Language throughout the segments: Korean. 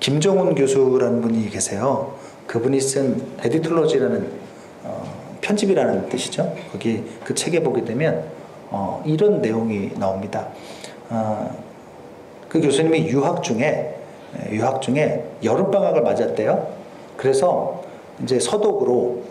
김정훈 교수라는 분이 계세요. 그분이 쓴 에디톨로지라는 편집이라는 뜻이죠. 거기 그 책에 보게 되면 이런 내용이 나옵니다. 그 교수님이 유학 중에 여름방학을 맞았대요. 그래서 이제 서독으로,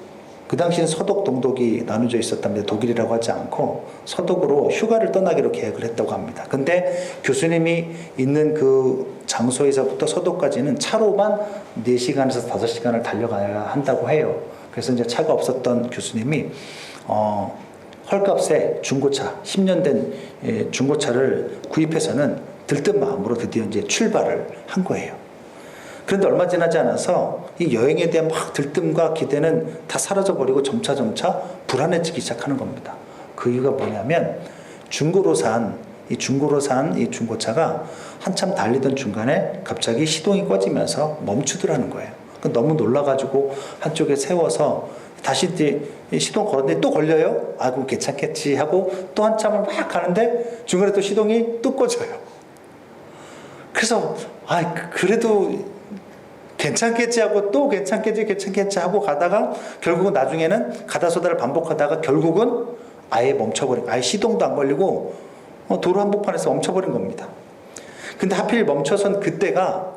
그 당시는 서독 동독이 나눠져 있었답니다. 독일이라고 하지 않고 서독으로 휴가를 떠나기로 계획을 했다고 합니다. 근데 교수님이 있는 그 장소에서부터 서독까지는 차로만 4시간에서 5시간을 달려가야 한다고 해요. 그래서 이제 차가 없었던 교수님이 헐값에 중고차, 10년 된 중고차를 구입해서는 들뜬 마음으로 드디어 이제 출발을 한 거예요. 그런데 얼마 지나지 않아서 이 여행에 대한 막 들뜸과 기대는 다 사라져버리고 점차 불안해지기 시작하는 겁니다. 그 이유가 뭐냐면 중고로 산 이 중고차가 한참 달리던 중간에 갑자기 시동이 꺼지면서 멈추더라는 거예요. 너무 놀라가지고 한쪽에 세워서 다시 이제 시동 걸었는데 또 걸려요? 아, 그럼 괜찮겠지 하고 또 한참을 막 가는데 중간에 또 시동이 또 꺼져요. 그래서 그래도 괜찮겠지 하고 또 괜찮겠지 하고 가다가 결국은 나중에는 가다서다를 반복하다가 결국은 아예 멈춰버린, 아예 시동도 안 걸리고 도로 한복판에서 멈춰버린 겁니다. 근데 하필 멈춰선 그때가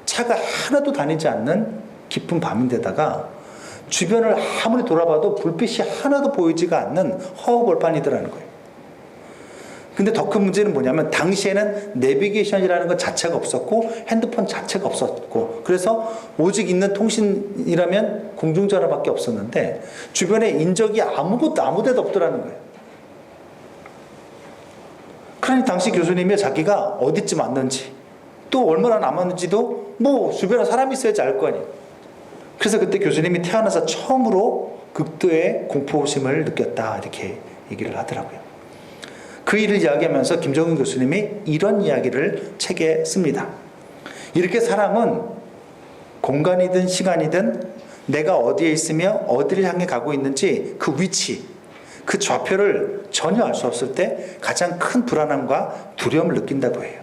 차가 하나도 다니지 않는 깊은 밤인데다가 주변을 아무리 돌아봐도 불빛이 하나도 보이지가 않는 허허벌판이더라는 거예요. 근데 더 큰 문제는 뭐냐면 당시에는 내비게이션이라는 것 자체가 없었고 핸드폰 자체가 없었고, 그래서 오직 있는 통신이라면 공중전화밖에 없었는데 주변에 인적이 아무 데도 없더라는 거예요. 그러니 당시 교수님이 자기가 어디쯤 왔는지 또 얼마나 남았는지도 뭐 주변에 사람이 있어야지 알 거 아니에요. 그래서 그때 교수님이 태어나서 처음으로 극도의 공포심을 느꼈다, 이렇게 얘기를 하더라고요. 그 일을 이야기하면서 김정훈 교수님이 이런 이야기를 책에 씁니다. 이렇게 사람은 공간이든 시간이든 내가 어디에 있으며 어디를 향해 가고 있는지 그 위치, 그 좌표를 전혀 알 수 없을 때 가장 큰 불안함과 두려움을 느낀다고 해요.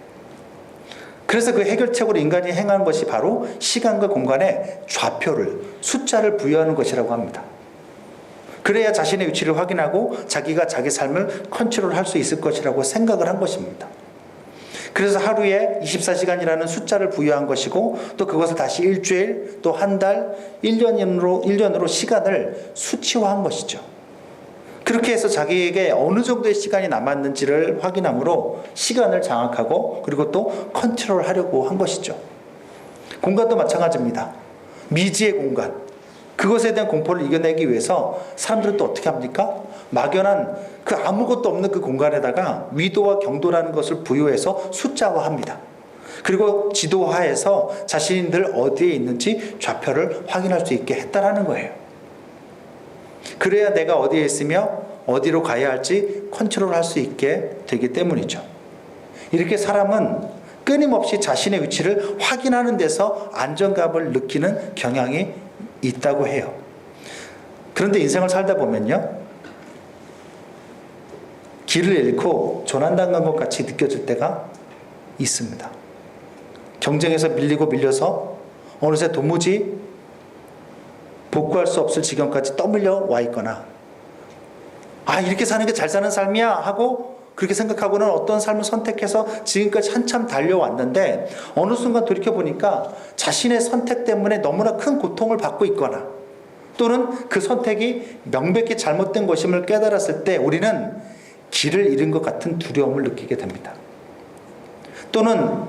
그래서 그 해결책으로 인간이 행하는 것이 바로 시간과 공간에 좌표를, 숫자를 부여하는 것이라고 합니다. 그래야 자신의 위치를 확인하고 자기가 자기 삶을 컨트롤할 수 있을 것이라고 생각을 한 것입니다. 그래서 하루에 24시간이라는 숫자를 부여한 것이고, 또 그것을 다시 일주일, 또 한 달, 1년으로 시간을 수치화한 것이죠. 그렇게 해서 자기에게 어느 정도의 시간이 남았는지를 확인함으로 시간을 장악하고 그리고 또 컨트롤하려고 한 것이죠. 공간도 마찬가지입니다. 미지의 공간, 그것에 대한 공포를 이겨내기 위해서 사람들은 또 어떻게 합니까? 막연한 그 아무것도 없는 그 공간에다가 위도와 경도라는 것을 부여해서 숫자화합니다. 그리고 지도화해서 자신들 어디에 있는지 좌표를 확인할 수 있게 했다라는 거예요. 그래야 내가 어디에 있으며 어디로 가야 할지 컨트롤할 수 있게 되기 때문이죠. 이렇게 사람은 끊임없이 자신의 위치를 확인하는 데서 안정감을 느끼는 경향이 있다고 해요. 그런데 인생을 살다 보면요, 길을 잃고 조난당한 것 같이 느껴질 때가 있습니다. 경쟁에서 밀려서 어느새 도무지 복구할 수 없을 지경까지 떠밀려 와 있거나, 이렇게 사는 게 잘 사는 삶이야 하고 그렇게 생각하고는 어떤 삶을 선택해서 지금까지 한참 달려왔는데 어느 순간 돌이켜보니까 자신의 선택 때문에 너무나 큰 고통을 받고 있거나, 또는 그 선택이 명백히 잘못된 것임을 깨달았을 때 우리는 길을 잃은 것 같은 두려움을 느끼게 됩니다. 또는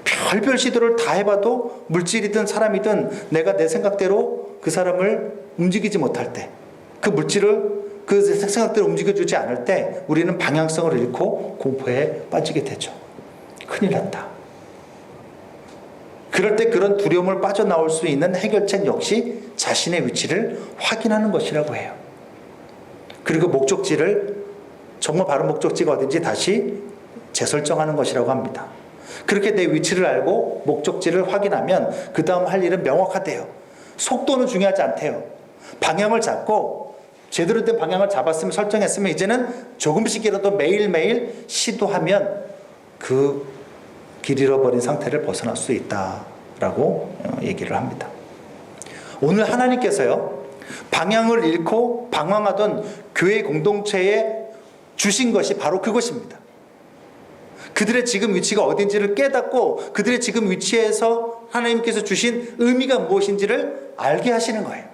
별별 시도를 다 해봐도 물질이든 사람이든 내가 내 생각대로 그 사람을 움직이지 못할 때, 그 물질을 그 생각대로 움직여주지 않을 때 우리는 방향성을 잃고 공포에 빠지게 되죠. 큰일 났다. 그럴 때 그런 두려움을 빠져나올 수 있는 해결책 역시 자신의 위치를 확인하는 것이라고 해요. 그리고 목적지를, 정말 바른 목적지가 어딘지 다시 재설정하는 것이라고 합니다. 그렇게 내 위치를 알고 목적지를 확인하면 그 다음 할 일은 명확하대요. 속도는 중요하지 않대요. 방향을 잡고 제대로 된 방향을 잡았으면, 설정했으면 이제는 조금씩이라도 매일매일 시도하면 그 길 잃어버린 상태를 벗어날 수 있다라고 라고 얘기를 합니다. 오늘 하나님께서요, 방향을 잃고 방황하던 교회 공동체에 주신 것이 바로 그것입니다. 그들의 지금 위치가 어딘지를 깨닫고 그들의 지금 위치에서 하나님께서 주신 의미가 무엇인지를 알게 하시는 거예요.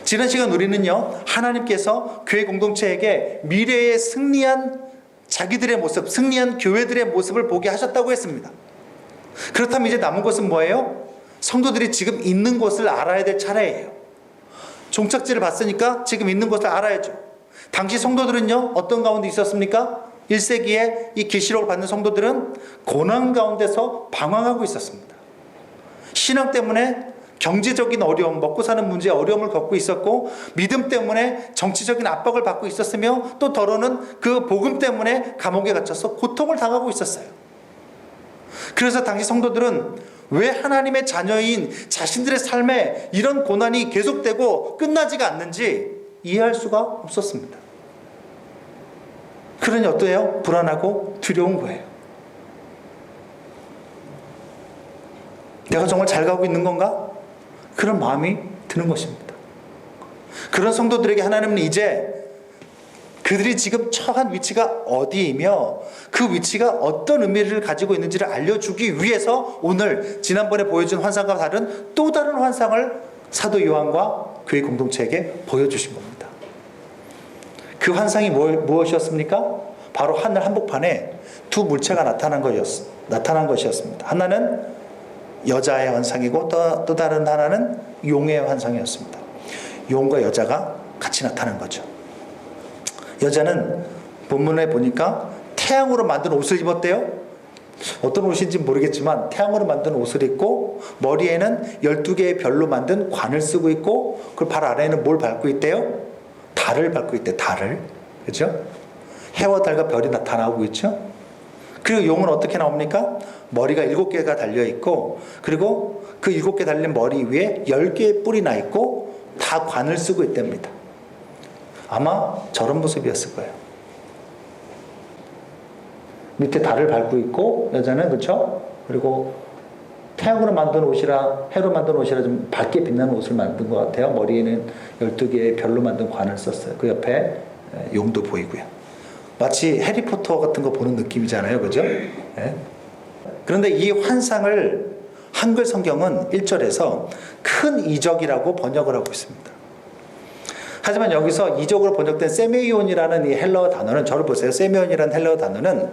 지난 시간 우리는요, 하나님께서 교회 공동체에게 미래에 승리한 자기들의 모습, 승리한 교회들의 모습을 보게 하셨다고 했습니다. 그렇다면 이제 남은 것은 뭐예요? 성도들이 지금 있는 곳을 알아야 될 차례예요. 종착지를 봤으니까 지금 있는 곳을 알아야죠. 당시 성도들은요, 어떤 가운데 있었습니까? 1세기에 이 계시록을 받는 성도들은 고난 가운데서 방황하고 있었습니다. 신앙 때문에 경제적인 어려움, 먹고 사는 문제에 어려움을 겪고 있었고, 믿음 때문에 정치적인 압박을 받고 있었으며, 또 더러는 그 복음 때문에 감옥에 갇혀서 고통을 당하고 있었어요. 그래서 당시 성도들은 왜 하나님의 자녀인 자신들의 삶에 이런 고난이 계속되고 끝나지가 않는지 이해할 수가 없었습니다. 그러니 어때요? 불안하고 두려운 거예요. 내가 정말 잘 가고 있는 건가? 그런 마음이 드는 것입니다. 그런 성도들에게 하나님은 이제 그들이 지금 처한 위치가 어디이며 그 위치가 어떤 의미를 가지고 있는지를 알려주기 위해서 오늘 지난번에 보여준 환상과 다른 또 다른 환상을 사도 요한과 교회 공동체에게 보여주신 겁니다. 그 환상이 무엇이었습니까? 바로 하늘 한복판에 두 물체가 나타난 것이었습니다. 하나는 여자의 환상이고 또 다른 하나는 용의 환상이었습니다. 용과 여자가 같이 나타난 거죠. 여자는 본문에 보니까 태양으로 만든 옷을 입었대요. 어떤 옷인지 모르겠지만 태양으로 만든 옷을 입고 머리에는 12개의 별로 만든 관을 쓰고 있고 그 발 아래에는 뭘 밟고 있대요? 달을 밟고 있대요. 달을. 그죠? 해와 달과 별이 나타나고 있죠. 그리고 용은 어떻게 나옵니까? 머리가 7개가 달려있고 그리고 그 7개 달린 머리 위에 10개의 뿔이 나 있고 다 관을 쓰고 있답니다. 아마 저런 모습이었을 거예요. 밑에 달을 밟고 있고 여자는, 그렇죠? 그리고 태양으로 만든 옷이라 해로 만든 옷이라 좀 밝게 빛나는 옷을 만든 것 같아요. 머리에는 12개의 별로 만든 관을 썼어요. 그 옆에 용도 보이고요. 마치 해리포터 같은 거 보는 느낌이잖아요. 그죠? 네. 그런데 이 환상을 한글 성경은 1절에서 큰 이적이라고 번역을 하고 있습니다. 하지만 여기서 이적으로 번역된 세메이온이라는 이 헬라어 단어는, 저를 보세요. 세메이온이라는 헬라어 단어는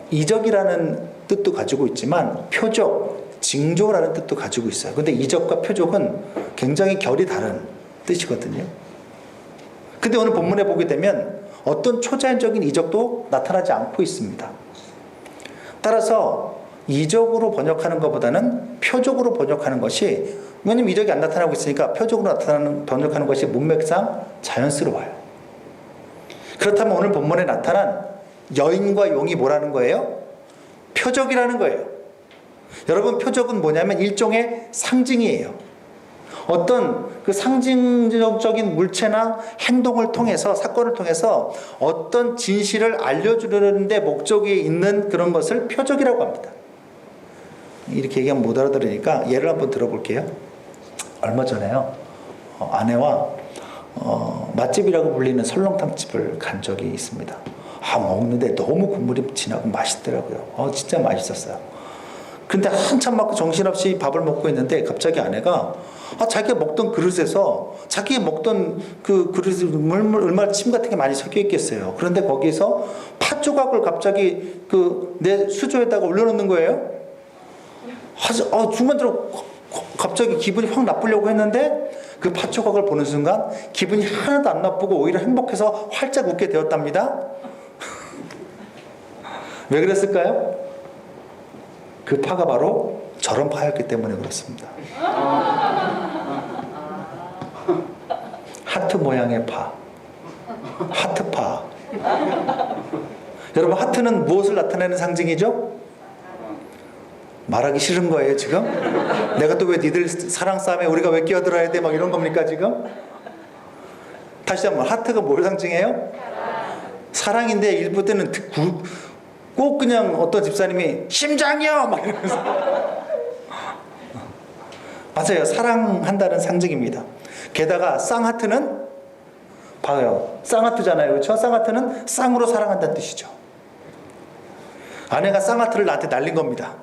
이적이라는 뜻도 가지고 있지만 표적, 징조라는 뜻도 가지고 있어요. 근데 이적과 표적은 굉장히 결이 다른 뜻이거든요. 근데 오늘 본문에 보게 되면 어떤 초자연적인 이적도 나타나지 않고 있습니다. 따라서 이적으로 번역하는 것보다는 표적으로 번역하는 것이, 왜냐면 이적이 안 나타나고 있으니까 표적으로 번역하는 것이 문맥상 자연스러워요. 그렇다면 오늘 본문에 나타난 여인과 용이 뭐라는 거예요? 표적이라는 거예요. 여러분, 표적은 뭐냐면 일종의 상징이에요. 어떤 그 상징적인 물체나 행동을 통해서, 사건을 통해서 어떤 진실을 알려주려는 데 목적이 있는 그런 것을 표적이라고 합니다. 이렇게 얘기하면 못 알아들으니까 예를 한번 들어볼게요. 얼마 전에요, 아내와 맛집이라고 불리는 설렁탕집을 간 적이 있습니다. 먹는데 너무 국물이 진하고 맛있더라고요. 진짜 맛있었어요. 근데 한참 막 정신없이 밥을 먹고 있는데 갑자기 아내가 자기가 먹던 그릇에서, 자기가 먹던 그 그릇에 얼마나 침 같은 게 많이 섞여 있겠어요. 그런데 거기서 팥 조각을 갑자기 내 수저에다가 올려놓는 거예요. 중간적으로 갑자기 기분이 확 나쁘려고 했는데 그 팥 조각을 보는 순간 기분이 하나도 안 나쁘고 오히려 행복해서 활짝 웃게 되었답니다. 왜 그랬을까요? 그 파가 바로 저런 파였기 때문에 그렇습니다. 하트 모양의 파, 하트파. 여러분, 하트는 무엇을 나타내는 상징이죠? 말하기 싫은 거예요 지금? 내가 또 왜 니들 사랑 싸움에 우리가 왜 끼어들어야 돼? 막 이런 겁니까 지금? 다시 한번, 하트가 뭘 상징해요? 사랑인데 일부 때는 꼭 그냥 어떤 집사님이 심장이요! 막 이러면서. 맞아요. 사랑한다는 상징입니다. 게다가 쌍하트는 봐요. 쌍하트잖아요. 그렇죠? 쌍하트는 쌍으로 사랑한다는 뜻이죠. 아내가 쌍하트를 나한테 날린 겁니다.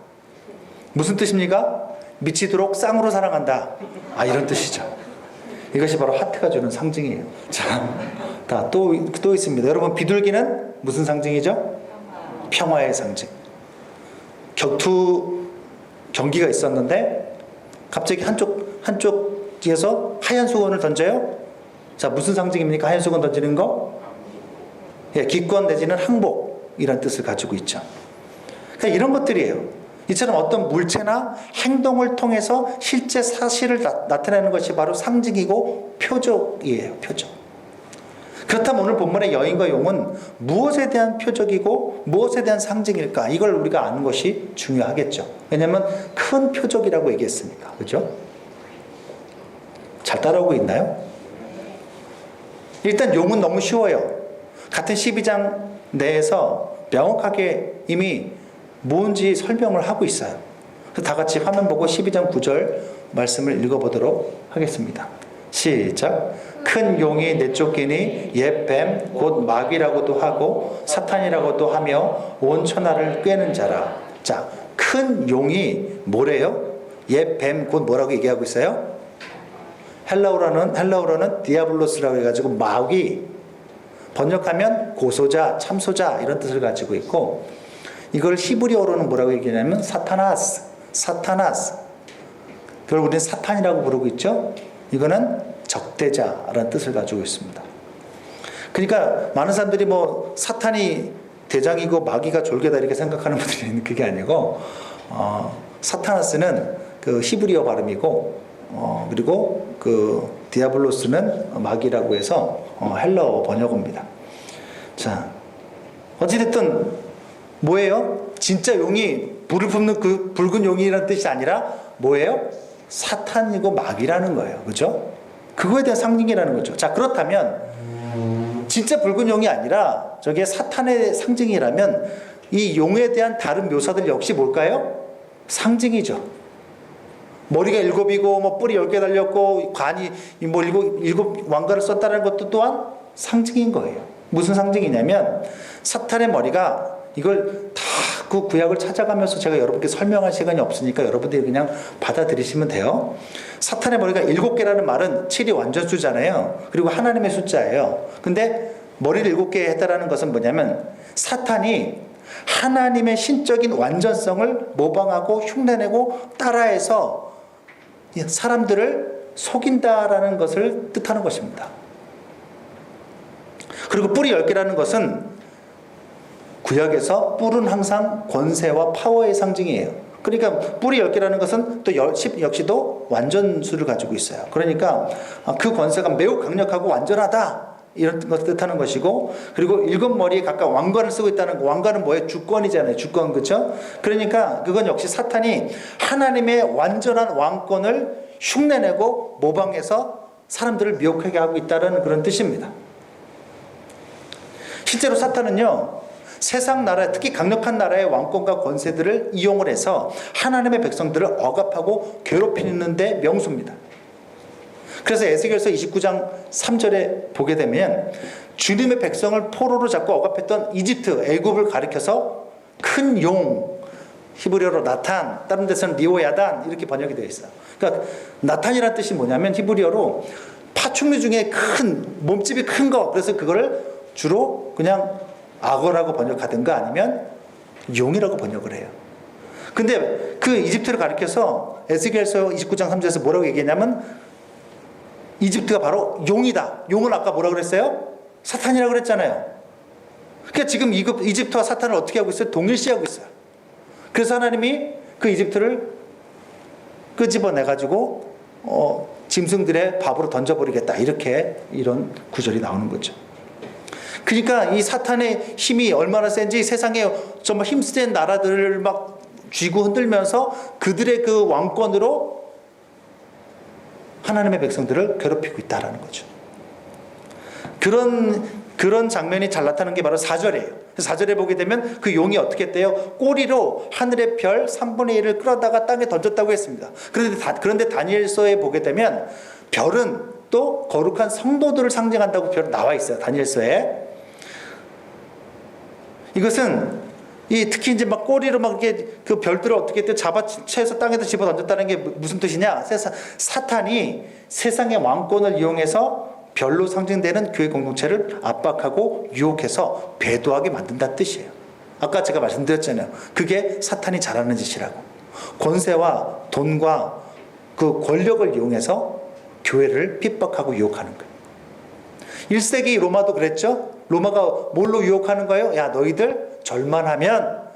무슨 뜻입니까? 미치도록 쌍으로 사랑한다. 이런 뜻이죠. 이것이 바로 하트가 주는 상징이에요. 자, 또 있습니다. 여러분, 비둘기는 무슨 상징이죠? 평화의 상징. 경기가 있었는데 갑자기 한쪽에서 하얀 수건을 던져요. 자, 무슨 상징입니까? 하얀 수건 던지는 거? 예, 기권 내지는 항복 이란 뜻을 가지고 있죠. 그러니까 이런 것들이에요. 이처럼 어떤 물체나 행동을 통해서 실제 사실을 나타내는 것이 바로 상징이고 표적이에요. 표적. 그렇다면 오늘 본문의 여인과 용은 무엇에 대한 표적이고 무엇에 대한 상징일까? 이걸 우리가 아는 것이 중요하겠죠. 왜냐하면 큰 표적이라고 얘기했으니까. 그렇죠? 잘 따라오고 있나요? 일단 용은 너무 쉬워요. 같은 12장 내에서 명확하게 이미 뭔지 설명을 하고 있어요. 그래서 다 같이 화면 보고 12장 9절 말씀을 읽어보도록 하겠습니다. 시작. 큰 용이 내쫓기니 옛 뱀 곧 마귀라고도 하고 사탄이라고도 하며 온 천하를 꿰는 자라. 자, 큰 용이 뭐래요? 옛 뱀 곧 뭐라고 얘기하고 있어요? 헬라어로는 디아블로스라고 해가지고 마귀, 번역하면 고소자, 참소자 이런 뜻을 가지고 있고, 이걸 히브리어로는 뭐라고 얘기하냐면 사타나스. 그걸 우리는 사탄이라고 부르고 있죠. 이거는 적대자라는 뜻을 가지고 있습니다. 그러니까 많은 사람들이 뭐 사탄이 대장이고 마귀가 졸개다 이렇게 생각하는 분들이 있는 그게 아니고, 사타나스는 그 히브리어 발음이고, 그리고 그 디아블로스는 마귀라고 해서 헬라어 번역어입니다. 자, 어찌됐든 뭐예요? 진짜 용이 불을 뿜는 그 붉은 용이라는 뜻이 아니라 뭐예요? 사탄이고 마귀라는 거예요. 그죠? 그거에 대한 상징이라는 거죠. 자, 그렇다면 진짜 붉은 용이 아니라 저게 사탄의 상징이라면 이 용에 대한 다른 묘사들 역시 뭘까요? 상징이죠. 머리가 7이고 뭐 뿔이 10개 달렸고 관이 뭐 일곱 왕관을 썼다는 것도 또한 상징인 거예요. 무슨 상징이냐면 사탄의 머리가 이걸 다 그 구약을 찾아가면서 제가 여러분께 설명할 시간이 없으니까 여러분들이 그냥 받아들이시면 돼요. 사탄의 머리가 7개라는 말은 7이 완전수잖아요. 그리고 하나님의 숫자예요. 근데 머리를 7개 했다라는 것은 뭐냐면 사탄이 하나님의 신적인 완전성을 모방하고 흉내내고 따라해서 사람들을 속인다라는 것을 뜻하는 것입니다. 그리고 뿔이 10개라는 것은 구약에서 뿔은 항상 권세와 파워의 상징이에요. 그러니까 뿔이 10개라는 것은 또 10 역시도 완전수를 가지고 있어요. 그러니까 그 권세가 매우 강력하고 완전하다 이런 것을 뜻하는 것이고, 그리고 7머리에 각각 왕관을 쓰고 있다는 거. 왕관은 뭐예요? 주권이잖아요. 주권. 그렇죠? 그러니까 그건 역시 사탄이 하나님의 완전한 왕권을 흉내내고 모방해서 사람들을 미혹하게 하고 있다는 그런 뜻입니다. 실제로 사탄은요, 세상 나라, 특히 강력한 나라의 왕권과 권세들을 이용을 해서 하나님의 백성들을 억압하고 괴롭히는 데 명수입니다. 그래서 에스겔서 29장 3절에 보게 되면 주님의 백성을 포로로 잡고 억압했던 이집트, 애굽을 가리켜서 큰 용, 히브리어로 나탄, 다른 데서는 리오야단 이렇게 번역이 되어 있어요. 그러니까 나탄이라는 뜻이 뭐냐면 히브리어로 파충류 중에 큰, 몸집이 큰 거, 그래서 그거를 주로 그냥 악어라고 번역하든가 아니면 용이라고 번역을 해요. 근데 그 이집트를 가리켜서 에스겔서 29장 3절에서 뭐라고 얘기했냐면 이집트가 바로 용이다. 용은 아까 뭐라고 그랬어요? 사탄이라고 그랬잖아요. 그러니까 지금 이집트와 사탄을 어떻게 하고 있어요? 동일시하고 있어요. 그래서 하나님이 그 이집트를 끄집어내가지고 짐승들의 밥으로 던져버리겠다. 이런 구절이 나오는 거죠. 그러니까 이 사탄의 힘이 얼마나 센지 세상에 정말 힘센 나라들을 막 쥐고 흔들면서 그들의 그 왕권으로 하나님의 백성들을 괴롭히고 있다라는 거죠. 그런 그런 장면이 잘 나타나는 게 바로 4절이에요. 4절에 보게 되면 그 용이 어떻게 했대요? 꼬리로 하늘의 별 3분의 1을 끌어다가 땅에 던졌다고 했습니다. 그런데 다니엘서에 보게 되면 별은 또 거룩한 성도들을 상징한다고 나와 있어요. 다니엘서에. 이것은 특히 이제 막 꼬리로 막 이렇게 그 별들을 어떻게 잡아채서 땅에다 집어 던졌다는 게 무슨 뜻이냐? 사탄이 세상의 왕권을 이용해서 별로 상징되는 교회 공동체를 압박하고 유혹해서 배도하게 만든다는 뜻이에요. 아까 제가 말씀드렸잖아요. 그게 사탄이 잘하는 짓이라고. 권세와 돈과 그 권력을 이용해서 교회를 핍박하고 유혹하는 거예요. 1세기 로마도 그랬죠. 로마가 뭘로 유혹하는 거예요? 야, 너희들 절만하면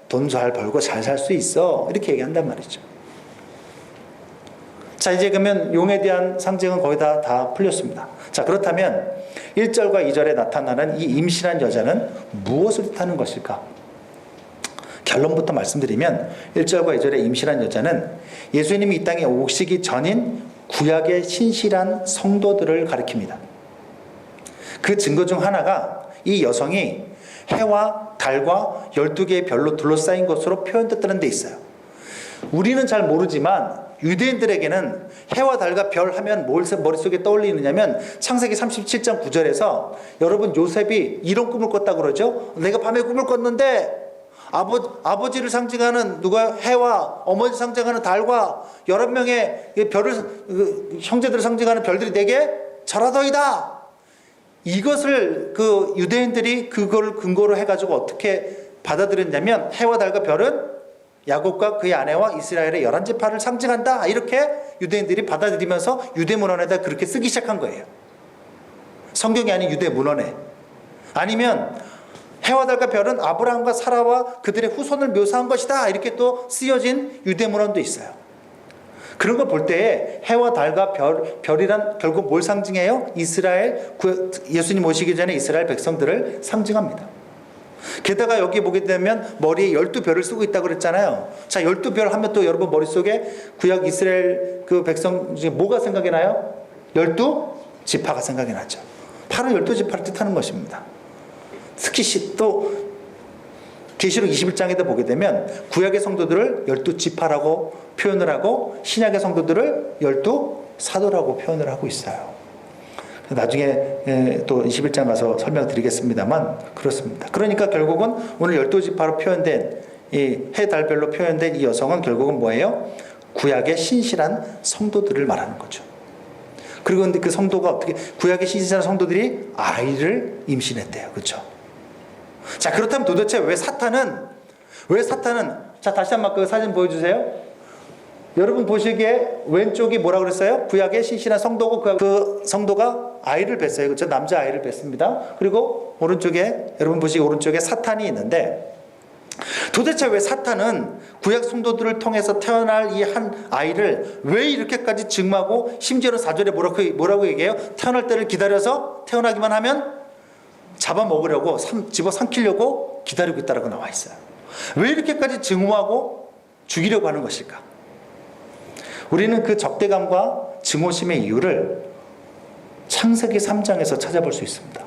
돈 잘 벌고 잘 살 수 있어. 이렇게 얘기한단 말이죠. 자, 이제 그러면 용에 대한 상징은 거의 다 풀렸습니다. 자, 그렇다면 1절과 2절에 나타나는 이 임신한 여자는 무엇을 뜻하는 것일까? 결론부터 말씀드리면 1절과 2절의 임신한 여자는 예수님이 이 땅에 오시기 전인 구약의 신실한 성도들을 가리킵니다. 그 증거 중 하나가 이 여성이 해와 달과 12개의 별로 둘러싸인 것으로 표현됐다는 데 있어요. 우리는 잘 모르지만 유대인들에게는 해와 달과 별 하면 뭘 머릿속에 떠올리느냐면 창세기 37장 9절에서 여러분 요셉이 이런 꿈을 꿨다고 그러죠. 내가 밤에 꿈을 꿨는데 아버지를 상징하는 누가 해와 어머니 상징하는 달과 11명의 별을 형제들을 상징하는 별들이 내게 절하더이다. 이것을 그 유대인들이 그걸 근거로 해가지고 어떻게 받아들였냐면 해와 달과 별은 야곱과 그의 아내와 이스라엘의 11지파를 상징한다. 이렇게 유대인들이 받아들이면서 유대문헌에다 그렇게 쓰기 시작한 거예요. 성경이 아닌 유대문헌에. 아니면 해와 달과 별은 아브라함과 사라와 그들의 후손을 묘사한 것이다. 이렇게 또 쓰여진 유대문헌도 있어요. 그런 걸 볼 때에 해와 달과 별이란 결국 뭘 상징해요? 예수님 오시기 전에 이스라엘 백성들을 상징합니다. 게다가 여기 보게 되면 머리에 12별을 쓰고 있다고 그랬잖아요. 자, 12별 하면 또 여러분 머릿속에 구약 이스라엘 그 백성 중에 뭐가 생각이 나요? 12지파가 생각이 나죠. 바로 12지파를 뜻하는 것입니다. 특히 또 계시록 21장에도 보게 되면 구약의 성도들을 12지파라고 표현을 하고 신약의 성도들을 12사도라고 표현을 하고 있어요. 나중에 또 21장 가서 설명드리겠습니다만 그렇습니다. 그러니까 결국은 오늘 12지파로 표현된 이 해달별로 표현된 이 여성은 결국은 뭐예요? 구약의 신실한 성도들을 말하는 거죠. 그리고 근데 그 성도가 어떻게 구약의 신실한 성도들이 아이를 임신했대요. 그렇죠? 자, 그렇다면 도대체 왜 사탄은 자, 다시 한번 그 사진 보여주세요. 여러분 보시기에 왼쪽이 뭐라 그랬어요? 구약의 신실한 성도고 그 성도가 아이를 뵀어요. 그렇죠? 남자 아이를 뵀습니다. 그리고 오른쪽에 여러분 보시기 오른쪽에 사탄이 있는데 도대체 왜 사탄은 구약 성도들을 통해서 태어날 이 한 아이를 왜 이렇게까지 증오하고 심지어는 4절에 뭐라고 얘기해요? 태어날 때를 기다려서 태어나기만 하면 잡아먹으려고 집어삼키려고 기다리고 있다라고 나와 있어요. 왜 이렇게까지 증오하고 죽이려고 하는 것일까? 우리는 그 적대감과 증오심의 이유를 창세기 3장에서 찾아볼 수 있습니다.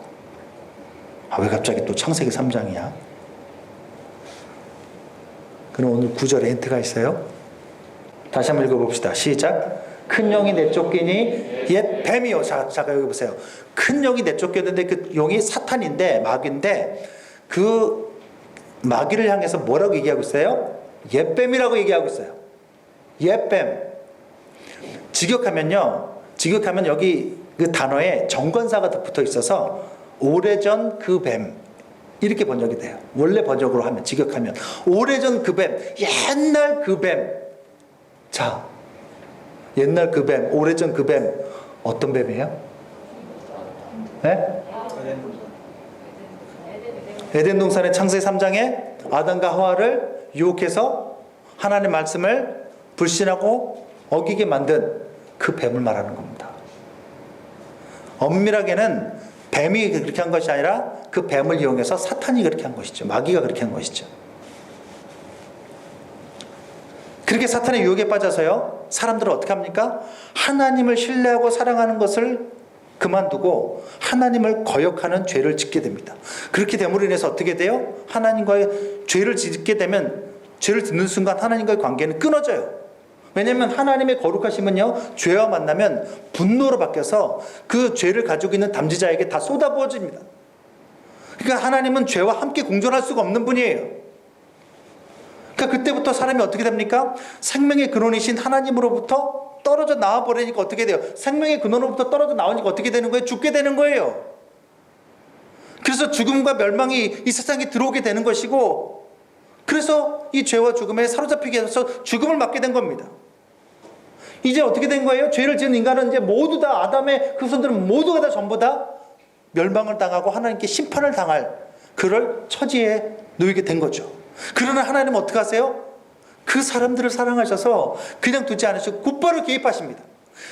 왜 갑자기 또 창세기 3장이야? 그럼 오늘 9절에 힌트가 있어요. 다시 한번 읽어봅시다. 시작. 큰 용이 내쫓기니 옛 뱀이요. 잠깐 여기 보세요. 큰 용이 내쫓겼는데 그 용이 사탄인데 마귀인데 그 마귀를 향해서 뭐라고 얘기하고 있어요? 옛뱀이라고 얘기하고 있어요. 옛뱀. 직역하면 여기 그 단어에 정관사가 붙어 있어서 오래전 그 뱀 이렇게 번역이 돼요. 원래 번역으로 하면 직역하면 오래전 그 뱀, 옛날 그 뱀. 자, 옛날 그 뱀, 오래전 그 뱀 어떤 뱀이에요? 네? 에덴 동산의 창세기 3장에 아담과 하와를 유혹해서 하나님의 말씀을 불신하고 어기게 만든 그 뱀을 말하는 겁니다. 엄밀하게는 뱀이 그렇게 한 것이 아니라 그 뱀을 이용해서 사탄이 그렇게 한 것이죠. 마귀가 그렇게 한 것이죠. 그렇게 사탄의 유혹에 빠져서요, 사람들은 어떻게 합니까? 하나님을 신뢰하고 사랑하는 것을 그만두고 하나님을 거역하는 죄를 짓게 됩니다. 그렇게 됨으로 인해서 어떻게 돼요? 하나님과의 죄를 짓게 되면 죄를 짓는 순간 하나님과의 관계는 끊어져요. 왜냐하면 하나님의 거룩하심은요, 죄와 만나면 분노로 바뀌어서 그 죄를 가지고 있는 담지자에게 다 쏟아부어집니다. 그러니까 하나님은 죄와 함께 공존할 수가 없는 분이에요. 그러니까 그때부터 사람이 어떻게 됩니까? 생명의 근원이신 하나님으로부터 떨어져 나와 버리니까 어떻게 돼요? 생명의 근원으로부터 떨어져 나오니까 어떻게 되는 거예요? 죽게 되는 거예요. 그래서 죽음과 멸망이 이 세상에 들어오게 되는 것이고, 그래서 이 죄와 죽음에 사로잡히게 해서 죽음을 맞게 된 겁니다. 이제 어떻게 된 거예요? 죄를 지은 인간은 이제 모두 다, 아담의 후손들은 모두가 다 전부 다 멸망을 당하고 하나님께 심판을 당할 그럴 처지에 놓이게 된 거죠. 그러나 하나님은 어떻게 하세요? 그 사람들을 사랑하셔서 그냥 두지 않으시고 곧바로 개입하십니다.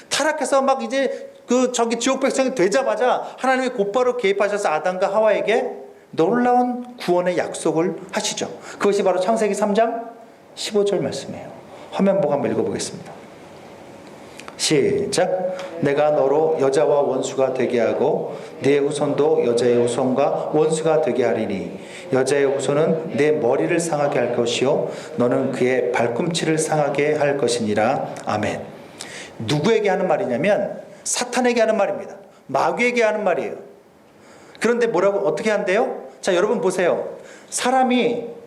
타락해서 막 이제 저기 지옥 백성이 되자마자 하나님이 곧바로 개입하셔서 아담과 하와에게 놀라운 구원의 약속을 하시죠. 그것이 바로 창세기 3장 15절 말씀이에요. 화면 보고 한번 읽어보겠습니다. 시작. 내가 너로 여자와 원수가 되게 하고 네 후손도 여자의 후손과 원수가 되게 하리니 여자의 후손은 내 머리를 상하게 할 것이요 너는 그의 발꿈치를 상하게 할 것이니라. 아멘. 누구에게 하는 말이냐면 사탄에게 하는 말입니다. 마귀에게 하는 말이에요. 그런데 뭐라고 어떻게 한대요? 자, 여러분 보세요. 사람이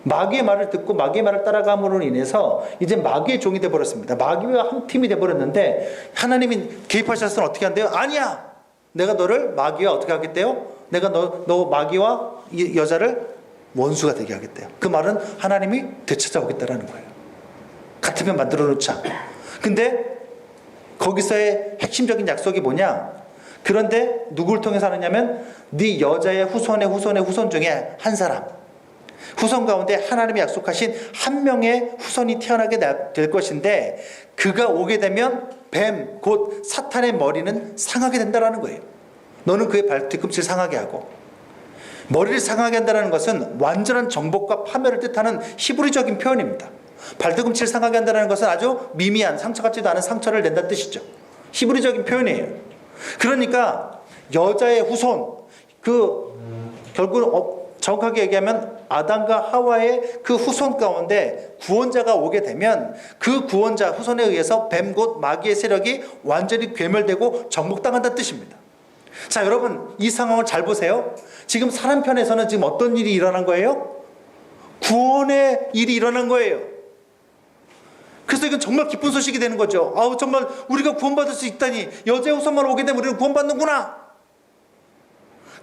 마귀의 말을 듣고 마귀의 말을 따라감으로 인해서 이제 마귀의 종이 되어버렸습니다. 마귀와 한 팀이 되어버렸는데 하나님이 개입하셔서 어떻게 한대요? 아니야! 내가 너를 마귀와 어떻게 하겠대요? 내가 너 마귀와 이 여자를 원수가 되게 하겠대요. 그 말은 하나님이 되찾아오겠다라는 거예요. 같으면 만들어 놓자. 근데 거기서의 핵심적인 약속이 뭐냐? 그런데 누구를 통해서 하느냐면 네 여자의 후손의 후손의 후손 중에 한 사람, 후손 가운데 하나님이 약속하신 한 명의 후손이 태어나게 될 것인데 그가 오게 되면 뱀, 곧 사탄의 머리는 상하게 된다는 거예요. 너는 그의 뒤꿈치를 상하게 하고, 머리를 상하게 한다는 것은 완전한 정복과 파멸을 뜻하는 히브리적인 표현입니다. 발뒤꿈치를 상하게 한다는 것은 아주 미미한 상처 같지도 않은 상처를 낸다는 뜻이죠. 히브리적인 표현이에요. 그러니까 여자의 후손, 결국은 정확하게 얘기하면 아담과 하와의 그 후손 가운데 구원자가 오게 되면 그 구원자 후손에 의해서 뱀 곧 마귀의 세력이 완전히 괴멸되고 정복당한다는 뜻입니다. 자, 여러분 이 상황을 잘 보세요. 지금 사람 편에서는 지금 어떤 일이 일어난 거예요? 구원의 일이 일어난 거예요. 그래서 이건 정말 기쁜 소식이 되는 거죠. 아우, 정말 우리가 구원받을 수 있다니, 여자의 후손만 오게 되면 우리는 구원받는구나.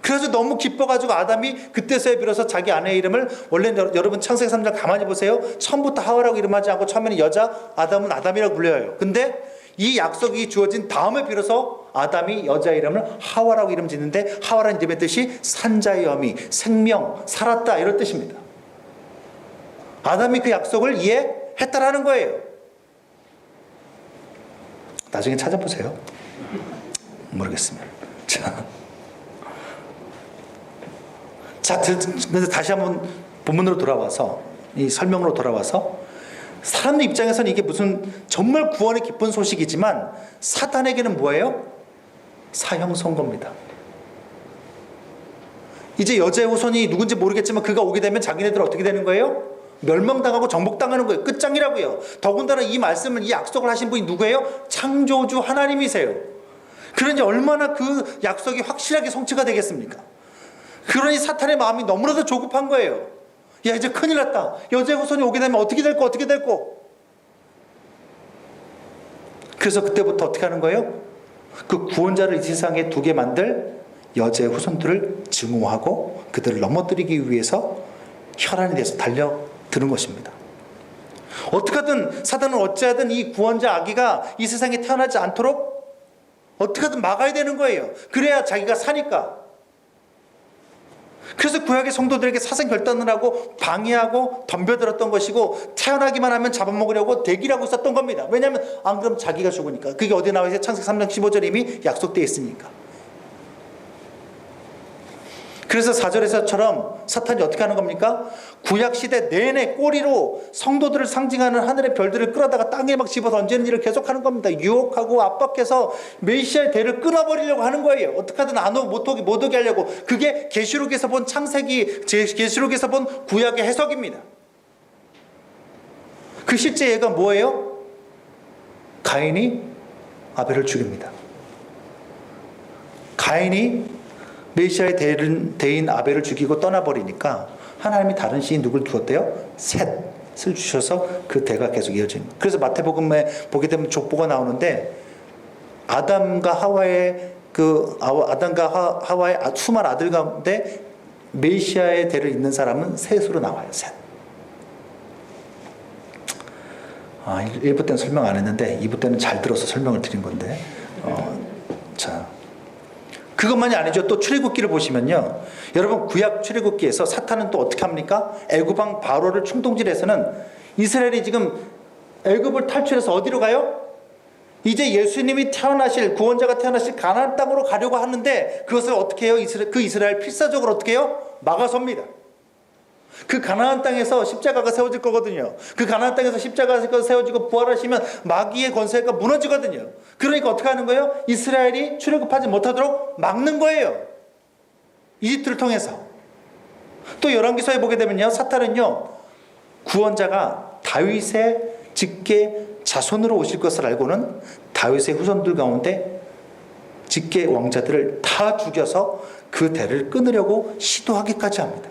그래서 너무 기뻐가지고 아담이 그때서야 비로소 자기 아내의 이름을, 원래 여러분 창세기 3장 가만히 보세요. 처음부터 하와라고 이름하지 않고 처음에는 여자, 아담은 아담이라고 불려요. 근데 이 약속이 주어진 다음에 비로소 아담이 여자 이름을 하와라고 이름 짓는데, 하와라는 이름의 뜻이 산자의 어미, 생명, 살았다 이런 뜻입니다. 아담이 그 약속을 이해했다라는 거예요. 나중에 찾아보세요. 모르겠습니다. 자, 그래서 다시 한번 본문으로 돌아와서, 이 설명으로 돌아와서, 사람들 입장에서는 이게 무슨 정말 구원의 기쁜 소식이지만 사탄에게는 뭐예요? 사형 선고입니다. 이제 여자의 후손이 누군지 모르겠지만 그가 오게 되면 자기네들 어떻게 되는 거예요? 멸망당하고 정복당하는 거예요. 끝장이라고요. 더군다나 이 말씀을, 이 약속을 하신 분이 누구예요? 창조주 하나님이세요. 그러니 얼마나 그 약속이 확실하게 성취가 되겠습니까? 그러니 사탄의 마음이 너무나도 조급한 거예요. 야, 이제 큰일 났다. 여자의 후손이 오게 되면 어떻게 될 거, 어떻게 될 거. 그래서 그때부터 어떻게 하는 거예요? 그 구원자를 이 세상에 두게 만들 여자의 후손들을 증오하고 그들을 넘어뜨리기 위해서 혈안에 대해서 달려드는 것입니다. 어떻게든 사단은 어찌하든 이 구원자 아기가 이 세상에 태어나지 않도록 어떻게든 막아야 되는 거예요. 그래야 자기가 사니까. 그래서 구약의 성도들에게 사생 결단을 하고 방해하고 덤벼들었던 것이고, 태어나기만 하면 잡아먹으려고 대기를 하고 있었던 겁니다. 왜냐하면 안 그러면 자기가 죽으니까. 그게 어디 나와 있어요? 창세기 3장 15절 이미 약속되어 있으니까. 그래서 4절에서처럼 사탄이 어떻게 하는 겁니까? 구약시대 내내 꼬리로 성도들을 상징하는 하늘의 별들을 끌어다가 땅에 막 집어 던지는 일을 계속하는 겁니다. 유혹하고 압박해서 메시아의 대를 끊어버리려고 하는 거예요. 어떻게 하든 못 오게 하려고. 그게 계시록에서 본 창세기, 계시록에서 본 구약의 해석입니다. 그 실제 예가 뭐예요? 가인이 아벨을 죽입니다. 가인이 메시아의 대인 아벨을 죽이고 떠나버리니까 하나님이 다른 시인 누굴 두었대요? 셋을 주셔서 그 대가 계속 이어진 거예요. 그래서 마태복음에 보게 되면 족보가 나오는데 아담과 하와의 수많은 아들 가운데 메시아의 대를 잇는 사람은 셋으로 나와요. 셋. 1부 때는 설명 안 했는데 2부 때는 잘 들어서 설명을 드린 건데 자, 그것만이 아니죠. 또 출애굽기를 보시면요, 여러분 구약 출애굽기에서 사탄은 또 어떻게 합니까? 애굽왕 바로를 충동질해서는 이스라엘이 지금 애굽을 탈출해서 어디로 가요? 이제 예수님이 구원자가 태어나실 가나안 땅으로 가려고 하는데 그것을 어떻게 해요? 그 이스라엘 필사적으로 어떻게 해요? 막아섭니다. 그 가나안 땅에서 십자가가 세워질 거거든요. 그 가나안 땅에서 십자가가 세워지고 부활하시면 마귀의 권세가 무너지거든요. 그러니까 어떻게 하는 거예요? 이스라엘이 출애굽하지 못하도록 막는 거예요. 이집트를 통해서. 또 열왕기서에 보게 되면요, 사탄은요, 구원자가 다윗의 직계 자손으로 오실 것을 알고는 다윗의 후손들 가운데 직계 왕자들을 다 죽여서 그 대를 끊으려고 시도하기까지 합니다.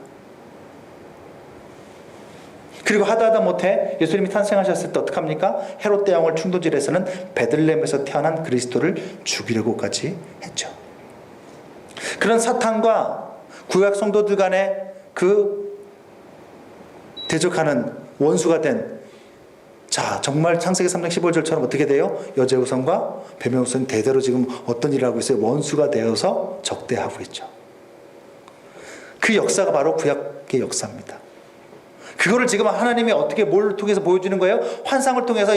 그리고 하다 못해 예수님이 탄생하셨을 때 어떡합니까? 헤롯 대왕을 충동질해서는 베들레헴에서 태어난 그리스도를 죽이려고까지 했죠. 그런 사탄과 구약 성도들 간의 그 대적하는 원수가 된, 자, 정말 창세기 3장 15절처럼 어떻게 돼요? 여자의 후손과 뱀의 후손이 대대로 지금 어떤 일을 하고 있어요? 원수가 되어서 적대하고 있죠. 그 역사가 바로 구약의 역사입니다. 그거를 지금 하나님이 어떻게 뭘 통해서 보여주는 거예요? 환상을 통해서,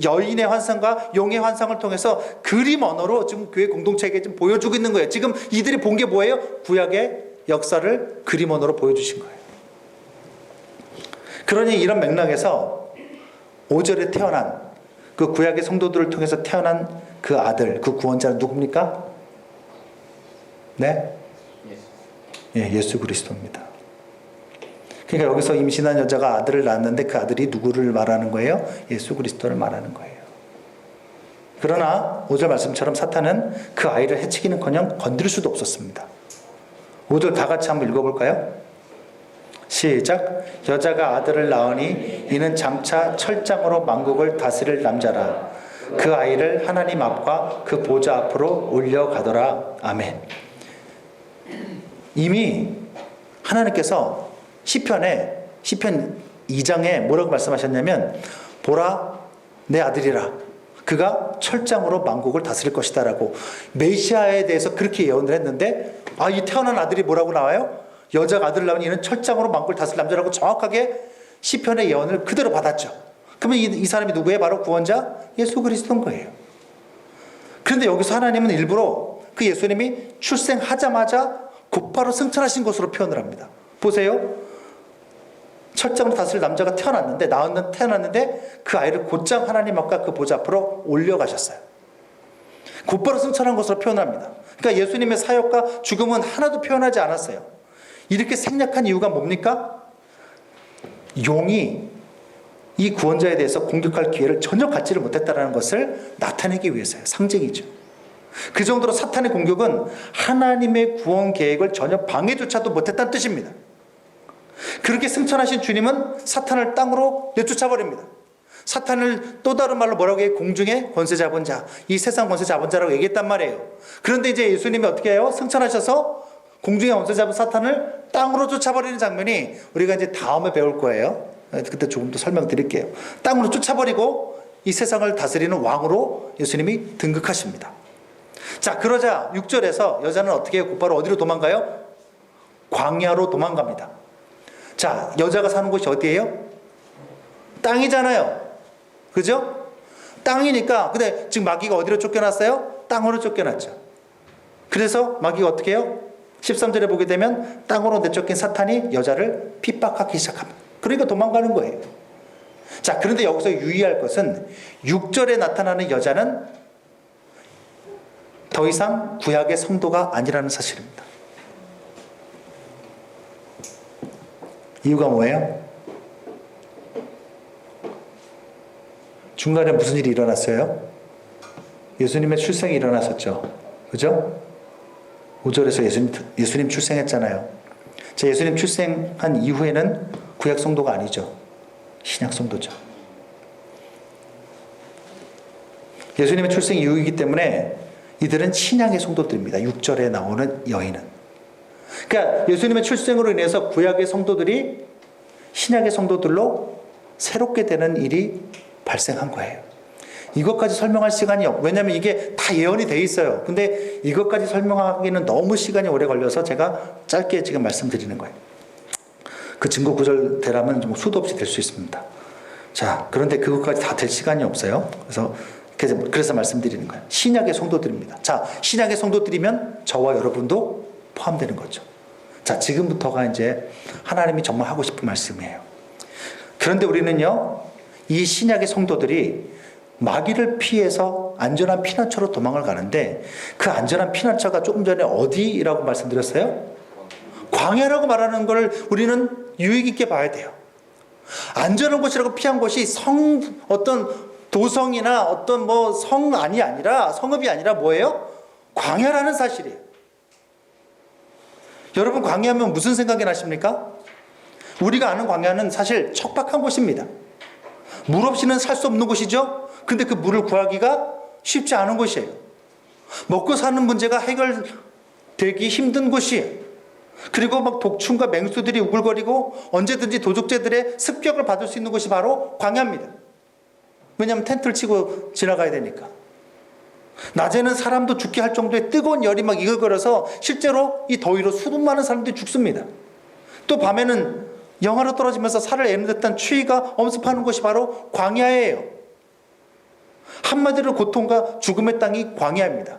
여인의 환상과 용의 환상을 통해서 그림 언어로 지금 교회 공동체에게 좀 보여주고 있는 거예요. 지금 이들이 본 게 뭐예요? 구약의 역사를 그림 언어로 보여주신 거예요. 그러니 이런 맥락에서 5절에 태어난 그 구약의 성도들을 통해서 태어난 그 아들, 그 구원자는 누굽니까? 네? 예, 예수 그리스도입니다. 그러니까 여기서 임신한 여자가 아들을 낳았는데 그 아들이 누구를 말하는 거예요? 예수 그리스도를 말하는 거예요. 그러나 5절 말씀처럼 사탄은 그 아이를 해치기는커녕 건드릴 수도 없었습니다. 5절 다 같이 한번 읽어볼까요? 시작. 여자가 아들을 낳으니 이는 장차 철장으로 만국을 다스릴 남자라. 그 아이를 하나님 앞과 그 보좌 앞으로 올려가더라. 아멘. 이미 하나님께서 시편 2장에 뭐라고 말씀하셨냐면, 보라 내 아들이라 그가 철장으로 만국을 다스릴 것이다 라고 메시아에 대해서 그렇게 예언을 했는데, 이 태어난 아들이 뭐라고 나와요? 여자가 아들을 낳으면 이는 철장으로 만국을 다스릴 남자라고 정확하게 시편의 예언을 그대로 받았죠. 그러면 이 사람이 누구예요? 바로 구원자 예수 그리스도인 거예요. 그런데 여기서 하나님은 일부러 그 예수님이 출생하자마자 곧바로 승천하신 것으로 표현을 합니다. 보세요. 철장으로 다스릴 남자가 태어났는데 그 아이를 곧장 하나님 앞과 그 보좌 앞으로 올려가셨어요. 곧바로 승천한 것으로 표현합니다. 그러니까 예수님의 사역과 죽음은 하나도 표현하지 않았어요. 이렇게 생략한 이유가 뭡니까? 용이 이 구원자에 대해서 공격할 기회를 전혀 갖지를 못했다는 것을 나타내기 위해서요. 상징이죠. 그 정도로 사탄의 공격은 하나님의 구원 계획을 전혀 방해조차도 못했다는 뜻입니다. 그렇게 승천하신 주님은 사탄을 땅으로 내쫓아버립니다. 사탄을 또 다른 말로 뭐라고 해요? 공중의 권세 잡은 자, 이 세상 권세 잡은 자라고 얘기했단 말이에요. 그런데 이제 예수님이 어떻게 해요? 승천하셔서 공중의 권세 잡은 사탄을 땅으로 쫓아버리는 장면이 우리가 이제 다음에 배울 거예요. 그때 조금 더 설명드릴게요. 땅으로 쫓아버리고 이 세상을 다스리는 왕으로 예수님이 등극하십니다. 자, 그러자 6절에서 여자는 어떻게 해요? 곧바로 어디로 도망가요? 광야로 도망갑니다. 자, 여자가 사는 곳이 어디예요? 땅이잖아요. 그죠? 땅이니까. 근데 지금 마귀가 어디로 쫓겨났어요? 땅으로 쫓겨났죠. 그래서 마귀가 어떻게 해요? 13절에 보게 되면 땅으로 내쫓긴 사탄이 여자를 핍박하기 시작합니다. 그러니까 도망가는 거예요. 자, 그런데 여기서 유의할 것은 6절에 나타나는 여자는 더 이상 구약의 성도가 아니라는 사실입니다. 이유가 뭐예요? 중간에 무슨 일이 일어났어요? 예수님의 출생이 일어났었죠. 그죠? 5절에서 예수님 출생했잖아요. 자, 예수님 출생한 이후에는 구약 성도가 아니죠. 신약 성도죠. 예수님의 출생 이후이기 때문에 이들은 신약의 성도들입니다. 6절에 나오는 여인은. 그러니까 예수님의 출생으로 인해서 구약의 성도들이 신약의 성도들로 새롭게 되는 일이 발생한 거예요. 이것까지 설명할 시간이 왜냐하면 이게 다 예언이 돼 있어요. 근데 이것까지 설명하기는 너무 시간이 오래 걸려서 제가 짧게 지금 말씀드리는 거예요. 그 증거 구절대라면 좀 수도 없이 될 수 있습니다. 자, 그런데 그것까지 다 될 시간이 없어요. 그래서 말씀드리는 거예요. 신약의 성도들입니다. 자, 신약의 성도들이면 저와 여러분도 포함되는 거죠. 자, 지금부터가 이제 하나님이 정말 하고 싶은 말씀이에요. 그런데 우리는요, 이 신약의 성도들이 마귀를 피해서 안전한 피난처로 도망을 가는데 그 안전한 피난처가 조금 전에 어디라고 말씀드렸어요? 광야라고 말하는 걸 우리는 유익 있게 봐야 돼요. 안전한 곳이라고 피한 곳이 어떤 도성이나 어떤 성안이 아니라, 성읍이 아니라 뭐예요? 광야라는 사실이에요. 여러분, 광야하면 무슨 생각이 나십니까? 우리가 아는 광야는 사실 척박한 곳입니다. 물 없이는 살 수 없는 곳이죠. 근데 그 물을 구하기가 쉽지 않은 곳이에요. 먹고 사는 문제가 해결되기 힘든 곳이에요. 그리고 막 독충과 맹수들이 우글거리고 언제든지 도적제들의 습격을 받을 수 있는 곳이 바로 광야입니다. 왜냐하면 텐트를 치고 지나가야 되니까. 낮에는 사람도 죽게 할 정도의 뜨거운 열이 막 이글거려서 실제로 이 더위로 수분 많은 사람들이 죽습니다. 또 밤에는 영하로 떨어지면서 살을 애는 듯한 추위가 엄습하는 곳이 바로 광야예요. 한마디로 고통과 죽음의 땅이 광야입니다.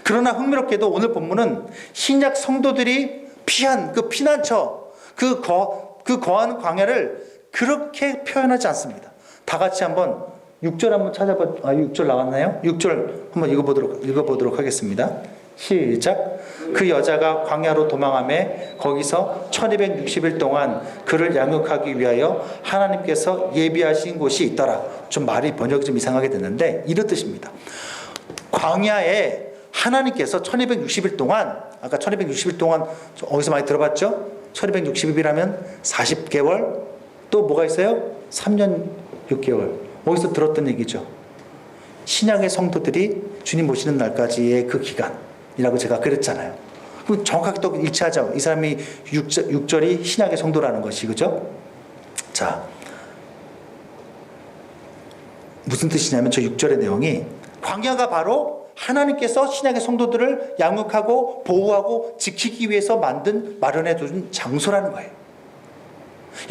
그러나 흥미롭게도 오늘 본문은 신약 성도들이 피한 그 피난처, 그 거하는 광야를 그렇게 표현하지 않습니다. 다 같이 한번 6절 한번 6절 나왔나요? 6절 한번 읽어보도록 하겠습니다. 시작. 그 여자가 광야로 도망하며 거기서 1260일 동안 그를 양육하기 위하여 하나님께서 예비하신 곳이 있더라. 좀 말이 번역이 좀 이상하게 됐는데 이런 뜻입니다. 광야에 하나님께서 1260일 동안, 아까 1260일 동안 어디서 많이 들어봤죠? 1260일이라면 40개월, 또 뭐가 있어요? 3년 6개월. 어디서 들었던 얘기죠. 신약의 성도들이 주님 모시는 날까지의 그 기간이라고 제가 그랬잖아요. 그럼 정확하게 또 일치하죠. 이 사람이 6절이 신약의 성도라는 것이, 그죠? 자, 무슨 뜻이냐면 저 6절의 내용이 광야가 바로 하나님께서 신약의 성도들을 양육하고 보호하고 지키기 위해서 마련해 둔 장소라는 거예요.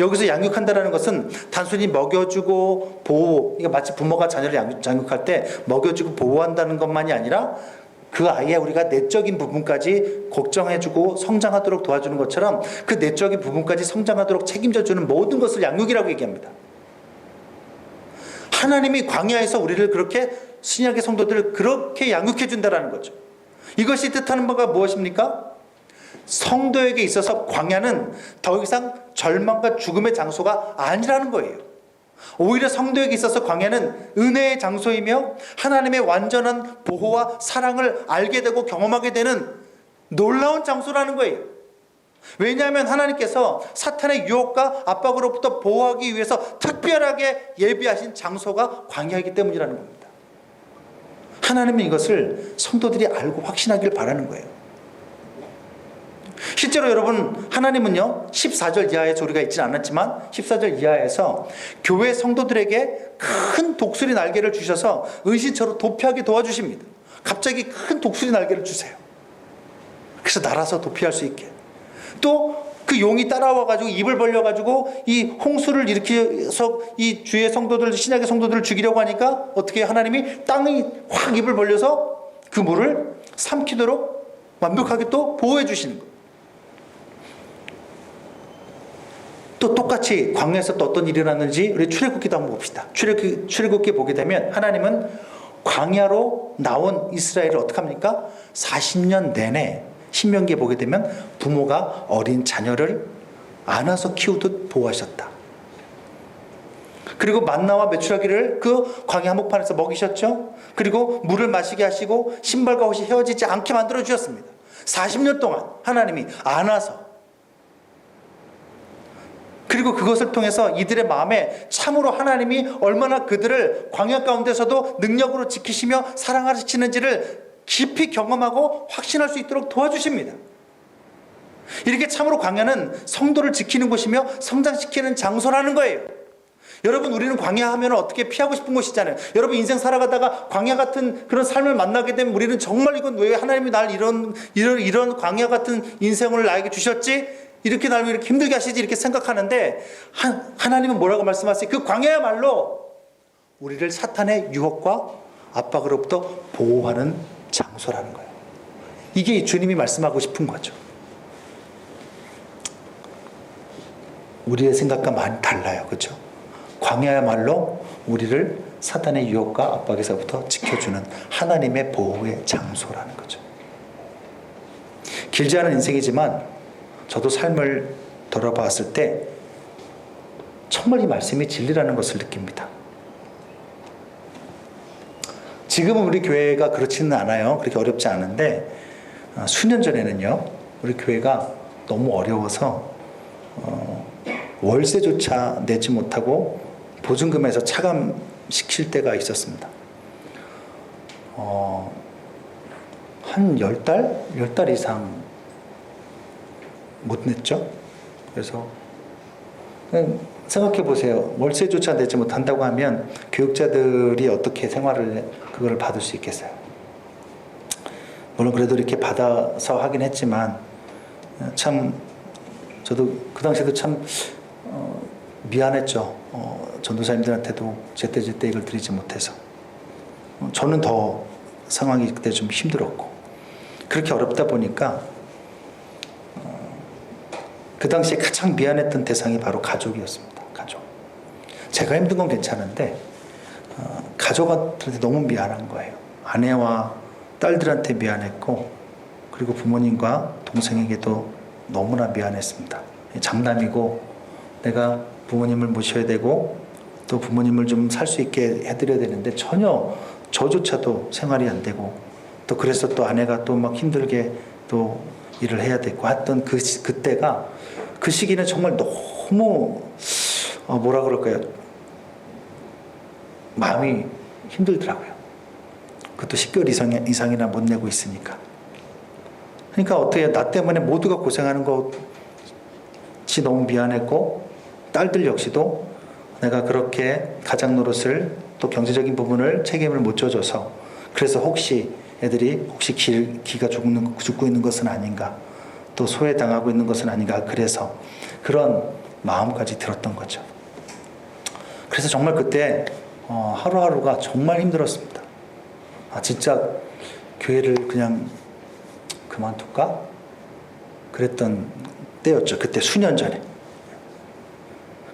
여기서 양육한다는 것은 단순히 먹여주고 보호, 이거 마치 부모가 자녀를 양육할 때 먹여주고 보호한다는 것만이 아니라 그 아이의 우리가 내적인 부분까지 걱정해주고 성장하도록 도와주는 것처럼 그 내적인 부분까지 성장하도록 책임져주는 모든 것을 양육이라고 얘기합니다. 하나님이 광야에서 우리를 그렇게, 신약의 성도들을 그렇게 양육해준다는 거죠. 이것이 뜻하는 바가 무엇입니까? 성도에게 있어서 광야는 더 이상 절망과 죽음의 장소가 아니라는 거예요. 오히려 성도에게 있어서 광야는 은혜의 장소이며 하나님의 완전한 보호와 사랑을 알게 되고 경험하게 되는 놀라운 장소라는 거예요. 왜냐하면 하나님께서 사탄의 유혹과 압박으로부터 보호하기 위해서 특별하게 예비하신 장소가 광야이기 때문이라는 겁니다. 하나님은 이것을 성도들이 알고 확신하길 바라는 거예요. 실제로 여러분, 하나님은요 14절 이하의 조리가 있지는 않았지만 14절 이하에서 교회 성도들에게 큰 독수리 날개를 주셔서 은신처로 도피하게 도와주십니다. 갑자기 큰 독수리 날개를 주세요. 그래서 날아서 도피할 수 있게. 또 그 용이 따라와가지고 입을 벌려가지고 이 홍수를 일으켜서 이 주의 성도들, 신약의 성도들을 죽이려고 하니까 어떻게 하나님이 땅이 확 입을 벌려서 그 물을 삼키도록 완벽하게 또 보호해 주시는 거예요. 또 똑같이 광야에서 또 어떤 일이 일어났는지 우리 출애굽기도 한번 봅시다. 출애굽기 보게 되면 하나님은 광야로 나온 이스라엘을 어떻게 합니까? 40년 내내 신명기에 보게 되면 부모가 어린 자녀를 안아서 키우듯 보호하셨다. 그리고 만나와 메추라기를 그 광야 한복판에서 먹이셨죠. 그리고 물을 마시게 하시고 신발과 옷이 헤어지지 않게 만들어 주셨습니다. 40년 동안 하나님이 안아서. 그리고 그것을 통해서 이들의 마음에 참으로 하나님이 얼마나 그들을 광야 가운데서도 능력으로 지키시며 사랑하시는지를 깊이 경험하고 확신할 수 있도록 도와주십니다. 이렇게 참으로 광야는 성도를 지키는 곳이며 성장시키는 장소라는 거예요. 여러분, 우리는 광야 하면 어떻게 피하고 싶은 곳이잖아요. 여러분, 인생 살아가다가 광야 같은 그런 삶을 만나게 되면 우리는 정말 이건 왜 하나님이 날 이런 광야 같은 인생을 나에게 주셨지? 이렇게 날 이렇게 힘들게 하시지? 이렇게 생각하는데 하나님은 뭐라고 말씀하세요? 그 광야야말로 우리를 사탄의 유혹과 압박으로부터 보호하는 장소라는 거예요. 이게 주님이 말씀하고 싶은 거죠. 우리의 생각과 많이 달라요. 그렇죠? 광야야말로 우리를 사탄의 유혹과 압박에서부터 지켜주는 하나님의 보호의 장소라는 거죠. 길지 않은 인생이지만 저도 삶을 돌아봤을 때 정말 이 말씀이 진리라는 것을 느낍니다. 지금은 우리 교회가 그렇지는 않아요. 그렇게 어렵지 않은데 수년 전에는요, 우리 교회가 너무 어려워서 월세조차 내지 못하고 보증금에서 차감시킬 때가 있었습니다. 한 10달 이상 못 냈죠. 그래서 생각해 보세요. 월세조차 내지 못한다고 하면 교육자들이 어떻게 그걸 받을 수 있겠어요. 물론 그래도 이렇게 받아서 하긴 했지만 참 저도 그 당시에도 참 미안했죠. 전도사님들한테도 제때 이걸 드리지 못해서. 저는 더 상황이 그때 좀 힘들었고, 그렇게 어렵다 보니까 그 당시에 가장 미안했던 대상이 바로 가족이었습니다. 가족. 제가 힘든 건 괜찮은데 가족한테 너무 미안한 거예요. 아내와 딸들한테 미안했고, 그리고 부모님과 동생에게도 너무나 미안했습니다. 장남이고 내가 부모님을 모셔야 되고 또 부모님을 좀 살 수 있게 해드려야 되는데 전혀 저조차도 생활이 안 되고, 또 그래서 또 아내가 또 막 힘들게 또 일을 해야 되고 했던 그때가, 그 시기는 정말 너무 뭐라 그럴까요? 마음이 힘들더라고요. 그것도 10개월 이상이나 못 내고 있으니까. 그러니까 어떻게 나 때문에 모두가 고생하는 것이 너무 미안했고, 딸들 역시도 내가 그렇게 가장 노릇을 또 경제적인 부분을 책임을 못 져줘서, 그래서 혹시 애들이 기가 죽고 있는 것은 아닌가, 또 소외당하고 있는 것은 아닌가, 그래서 그런 마음까지 들었던 거죠. 그래서 정말 그때 하루하루가 정말 힘들었습니다. 진짜 교회를 그냥 그만둘까? 그랬던 때였죠. 그때 수년 전에.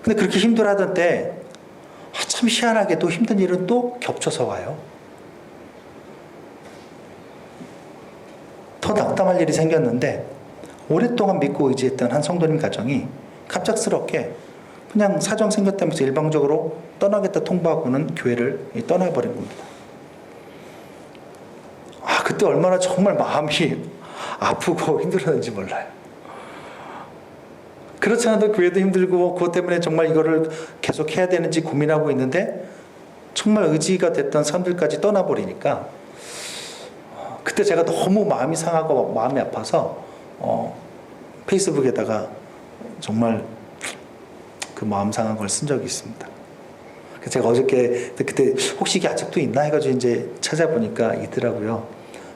근데 그렇게 힘들어하던 때 참 희한하게도 힘든 일은 또 겹쳐서 와요. 더 낙담할 일이 생겼는데, 오랫동안 믿고 의지했던 한 성도님 가정이 갑작스럽게 그냥 사정 생겼다면서 일방적으로 떠나겠다 통보하고는 교회를 떠나버린 겁니다. 그때 얼마나 정말 마음이 아프고 힘들었는지 몰라요. 그렇지 않아도 교회도 힘들고 그것 때문에 정말 이거를 계속 해야 되는지 고민하고 있는데, 정말 의지가 됐던 사람들까지 떠나버리니까 그때 제가 너무 마음이 상하고 마음이 아파서 페이스북에다가 정말 그 마음 상한 걸 쓴 적이 있습니다. 제가 어저께 그때 혹시 이게 아직도 있나 해가지고 이제 찾아보니까 있더라고요.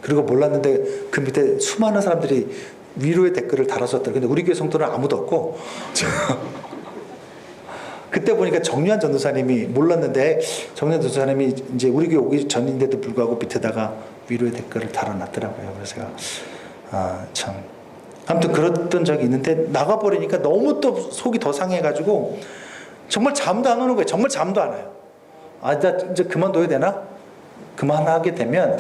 그리고 몰랐는데 그 밑에 수많은 사람들이 위로의 댓글을 달아줬더라고요. 근데 우리 교회 성도는 아무도 없고 그때 보니까 정유한 전도사님이, 몰랐는데 정유한 전도사님이 이제 우리 교회 오기 전인데도 불구하고 밑에다가 위로의 댓글을 달아놨더라고요. 그래서 제가 참. 아무튼 그랬던 적이 있는데 나가버리니까 너무 또 속이 더 상해가지고 정말 잠도 안 오는 거예요. 정말 잠도 안 와요. 나 이제 그만둬야 되나? 그만하게 되면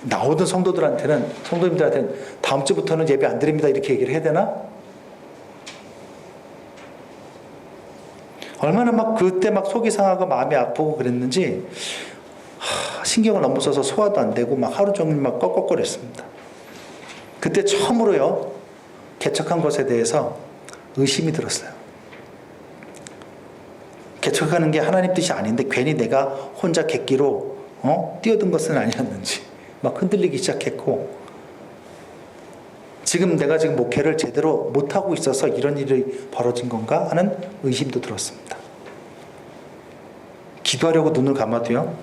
나오던 성도님들한테는 다음 주부터는 예배 안 드립니다. 이렇게 얘기를 해야 되나? 얼마나 막 그때 막 속이 상하고 마음이 아프고 그랬는지 신경을 너무 써서 소화도 안 되고 막 하루 종일 막 꺽꺽거렸습니다. 그때 처음으로요 개척한 것에 대해서 의심이 들었어요. 개척하는 게 하나님 뜻이 아닌데 괜히 내가 혼자 객기로 뛰어든 것은 아니었는지 막 흔들리기 시작했고, 내가 지금 목회를 제대로 못하고 있어서 이런 일이 벌어진 건가 하는 의심도 들었습니다. 기도하려고 눈을 감아도요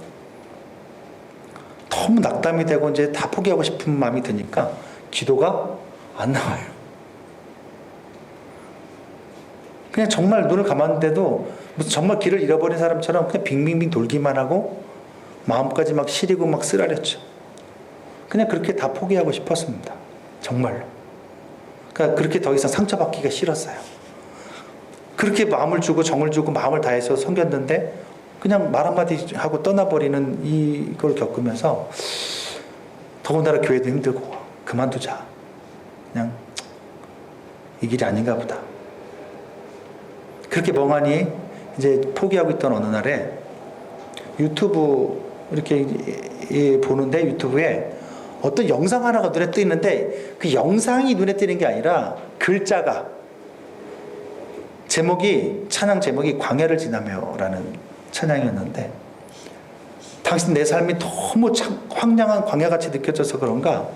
너무 낙담이 되고 이제 다 포기하고 싶은 마음이 드니까 기도가 안 나와요. 그냥 정말 눈을 감았는데도 무슨 정말 길을 잃어버린 사람처럼 그냥 빙빙빙 돌기만 하고 마음까지 막 시리고 막 쓰라렸죠. 그냥 그렇게 다 포기하고 싶었습니다. 정말로. 그러니까 그렇게 더 이상 상처받기가 싫었어요. 그렇게 마음을 주고 정을 주고 마음을 다해서 섬겼는데 그냥 말 한마디 하고 떠나버리는 이걸 겪으면서 더군다나 교회도 힘들고 그만두자. 그냥 이 길이 아닌가 보다. 그렇게 멍하니 이제 포기하고 있던 어느 날에 유튜브 이렇게 보는데 유튜브에 어떤 영상 하나가 눈에 뜨이는데 그 영상이 눈에 띄는 게 아니라 글자가 찬양 제목이 광야를 지나며라는 찬양이었는데 당신 내 삶이 너무 황량한 광야같이 느껴져서 그런가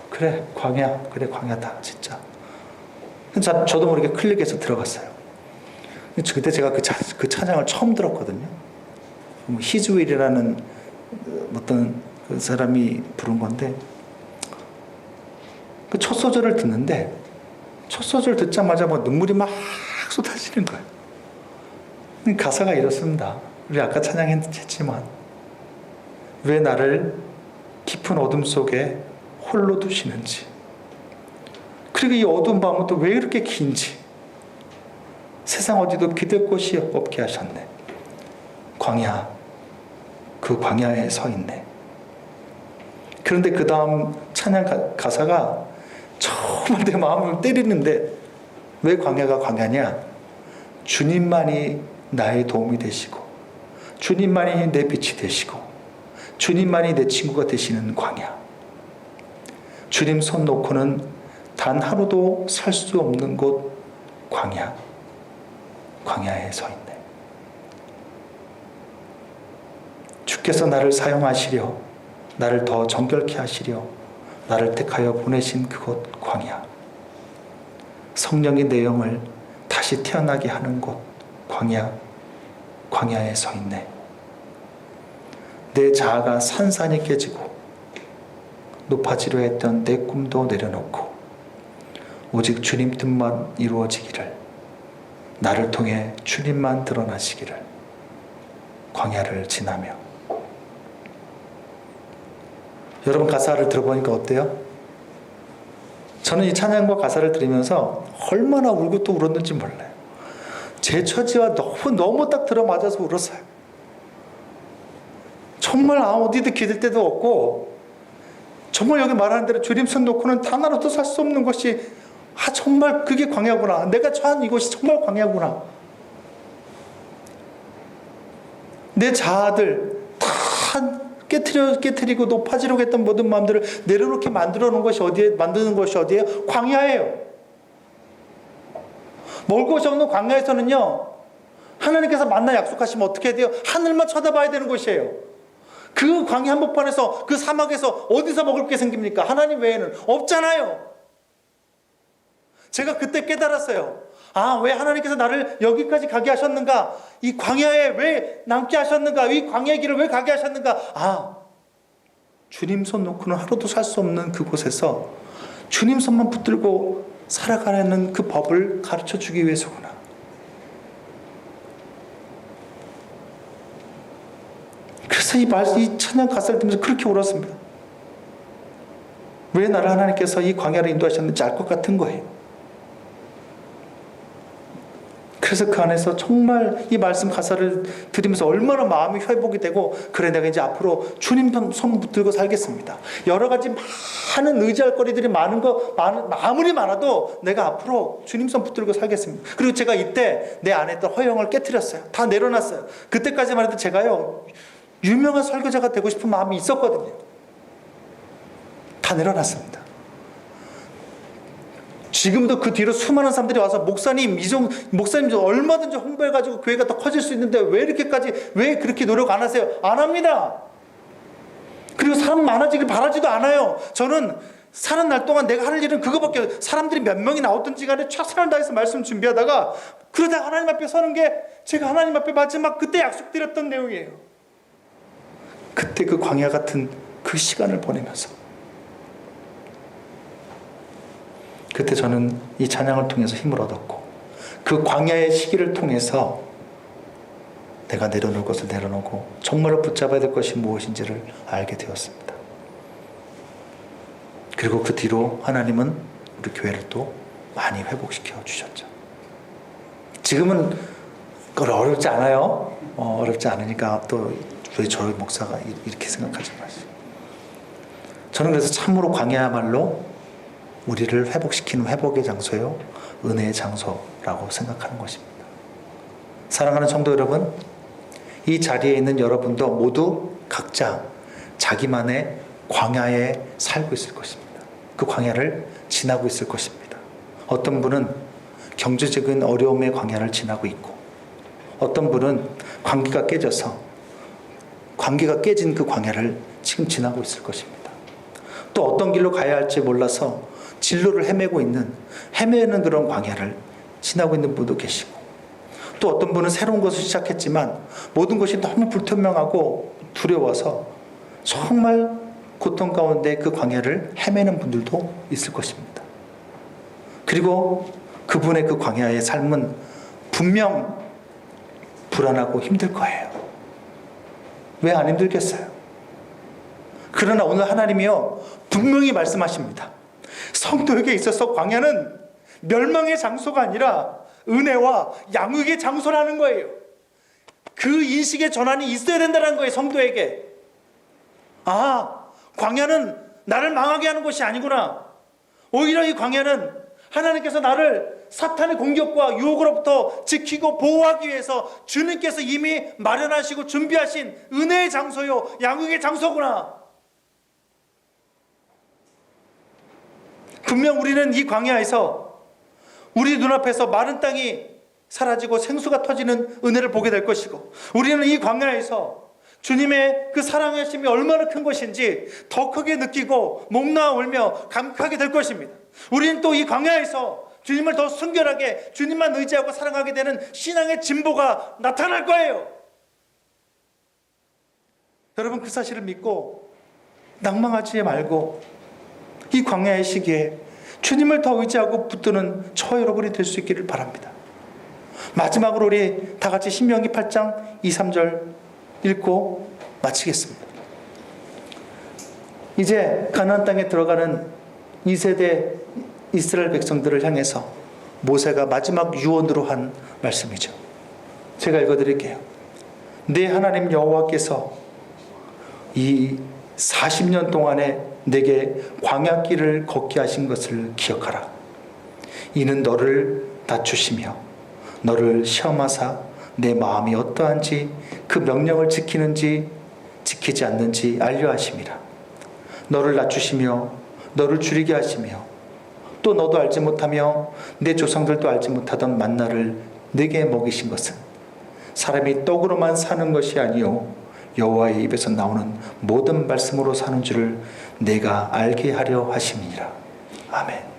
그래 광야다 진짜. 저도 모르게 클릭해서 들어갔어요. 그때 제가 그 찬양을 처음 들었거든요. 히즈윌이라는 어떤 그 사람이 부른 건데 그 첫 소절을 듣는데 첫 소절 듣자마자 눈물이 막 쏟아지는 거예요. 가사가 이렇습니다. 우리 아까 찬양했지만 왜 나를 깊은 어둠 속에 홀로 두시는지, 그리고 이 어두운 밤은 또 왜 이렇게 긴지, 세상 어디도 기댈 곳이 없게 하셨네. 광야, 그 광야에 서 있네. 그런데 그 다음 찬양 가사가 정말 내 마음을 때리는데 왜 광야가 광야냐? 주님만이 나의 도움이 되시고 주님만이 내 빛이 되시고 주님만이 내 친구가 되시는 광야. 주님 손 놓고는 단 하루도 살 수 없는 곳 광야. 광야에 서 있네. 주께서 나를 사용하시려, 나를 더 정결케 하시려 나를 택하여 보내신 그곳 광야. 성령이 내 영을 다시 태어나게 하는 곳 광야. 광야에 서 있네. 내 자아가 산산이 깨지고 높아지려 했던 내 꿈도 내려놓고 오직 주님 뜻만 이루어지기를, 나를 통해 주님만 드러나시기를 광야를 지나며. 여러분 가사를 들어보니까 어때요? 저는 이 찬양과 가사를 들으면서 얼마나 울고 또 울었는지 몰라요. 제 처지와 너무 딱 들어맞아서 울었어요. 정말 어디도 기댈 데도 없고 정말 여기 말하는 대로 주님 손 놓고는 단 하나도 살 수 없는 것이 정말 그게 광야구나. 내가 처한 이곳이 정말 광야구나. 내 자아들 다 깨트리고 높아지려고 했던 모든 마음들을 내려놓게 만드는 것이 어디에? 광야예요. 먹을 것이 없는 광야에서는요, 하나님께서 만나 약속하시면 어떻게 해야 돼요? 하늘만 쳐다봐야 되는 곳이에요. 그 광야 한복판에서, 그 사막에서 어디서 먹을 게 생깁니까? 하나님 외에는 없잖아요. 제가 그때 깨달았어요. 왜 하나님께서 나를 여기까지 가게 하셨는가? 이 광야에 왜 남게 하셨는가? 이 광야의 길을 왜 가게 하셨는가? 주님 손 놓고는 하루도 살 수 없는 그곳에서 주님 손만 붙들고 살아가는 그 법을 가르쳐 주기 위해서구나. 그래서 이 찬양 가사를 들으면서 그렇게 울었습니다. 왜 나를 하나님께서 이 광야로 인도하셨는지 알 것 같은 거예요. 그래서 그 안에서 정말 이 말씀 가사를 들으면서 얼마나 마음이 회복이 되고, 그래 내가 이제 앞으로 주님 손 붙들고 살겠습니다. 여러 가지 많은 의지할 거리들이 아무리 많아도 내가 앞으로 주님 손 붙들고 살겠습니다. 그리고 제가 이때 내 안에 있던 허영을 깨트렸어요. 다 내려놨어요. 그때까지만 해도 제가요 유명한 설교자가 되고 싶은 마음이 있었거든요. 다 내려놨습니다. 지금도 그 뒤로 수많은 사람들이 와서 목사님 얼마든지 홍보해가지고 교회가 더 커질 수 있는데 왜 그렇게 노력 안 하세요? 안 합니다. 그리고 사람 많아지길 바라지도 않아요. 저는 사는 날 동안 내가 할 일은 그거밖에, 사람들이 몇 명이 나오든지 간에 최선을 다해서 말씀 준비하다가 그러다 하나님 앞에 서는 게 제가 하나님 앞에 마지막 그때 약속드렸던 내용이에요. 그때 그 광야 같은 그 시간을 보내면서, 그때 저는 이 찬양을 통해서 힘을 얻었고, 그 광야의 시기를 통해서 내가 내려놓을 것을 내려놓고 정말로 붙잡아야 될 것이 무엇인지를 알게 되었습니다. 그리고 그 뒤로 하나님은 우리 교회를 또 많이 회복시켜 주셨죠. 지금은 어렵지 않아요. 어렵지 않으니까 또 왜 저희 목사가 이렇게 생각하지 마시고. 저는 그래서 참으로 광야야말로 우리를 회복시키는 회복의 장소요, 은혜의 장소라고 생각하는 것입니다. 사랑하는 성도 여러분, 이 자리에 있는 여러분도 모두 각자 자기만의 광야에 살고 있을 것입니다. 그 광야를 지나고 있을 것입니다. 어떤 분은 경제적인 어려움의 광야를 지나고 있고, 어떤 분은 관계가 깨진 그 광야를 지금 지나고 있을 것입니다. 또 어떤 길로 가야 할지 몰라서 진로를 헤매는 그런 광야를 지나고 있는 분도 계시고, 또 어떤 분은 새로운 것을 시작했지만 모든 것이 너무 불투명하고 두려워서 정말 고통 가운데 그 광야를 헤매는 분들도 있을 것입니다. 그리고 그분의 그 광야의 삶은 분명 불안하고 힘들 거예요. 왜 안 힘들겠어요? 그러나 오늘 하나님이요 분명히 말씀하십니다. 성도에게 있어서 광야는 멸망의 장소가 아니라 은혜와 양육의 장소라는 거예요. 그 인식의 전환이 있어야 된다는 거예요. 성도에게. 광야는 나를 망하게 하는 것이 아니구나. 오히려 이 광야는 하나님께서 나를 사탄의 공격과 유혹으로부터 지키고 보호하기 위해서 주님께서 이미 마련하시고 준비하신 은혜의 장소요, 양육의 장소구나. 분명 우리는 이 광야에서 우리 눈앞에서 마른 땅이 사라지고 생수가 터지는 은혜를 보게 될 것이고, 우리는 이 광야에서 주님의 그 사랑하심이 얼마나 큰 것인지 더 크게 느끼고 목놓아 울며 감격하게 될 것입니다. 우리는 또 이 광야에서 주님을 더 순결하게 주님만 의지하고 사랑하게 되는 신앙의 진보가 나타날 거예요. 여러분, 그 사실을 믿고 낭망하지 말고 이 광야의 시기에 주님을 더 의지하고 붙드는 저 여러분이 될 수 있기를 바랍니다. 마지막으로 우리 다 같이 신명기 8장 2, 3절 읽고 마치겠습니다. 이제 가나안 땅에 들어가는 2세대 이스라엘 백성들을 향해서 모세가 마지막 유언으로 한 말씀이죠. 제가 읽어드릴게요. 내 하나님 여호와께서 이 40년 동안에 내게 광야길을 걷게 하신 것을 기억하라. 이는 너를 낮추시며 너를 시험하사 내 마음이 어떠한지 그 명령을 지키는지 지키지 않는지 알려 하심이라. 너를 낮추시며 너를 줄이게 하시며 또 너도 알지 못하며 내 조상들도 알지 못하던 만나를 네게 먹이신 것은 사람이 떡으로만 사는 것이 아니요 여호와의 입에서 나오는 모든 말씀으로 사는 줄을 내가 알게 하려 하심이니라. 아멘.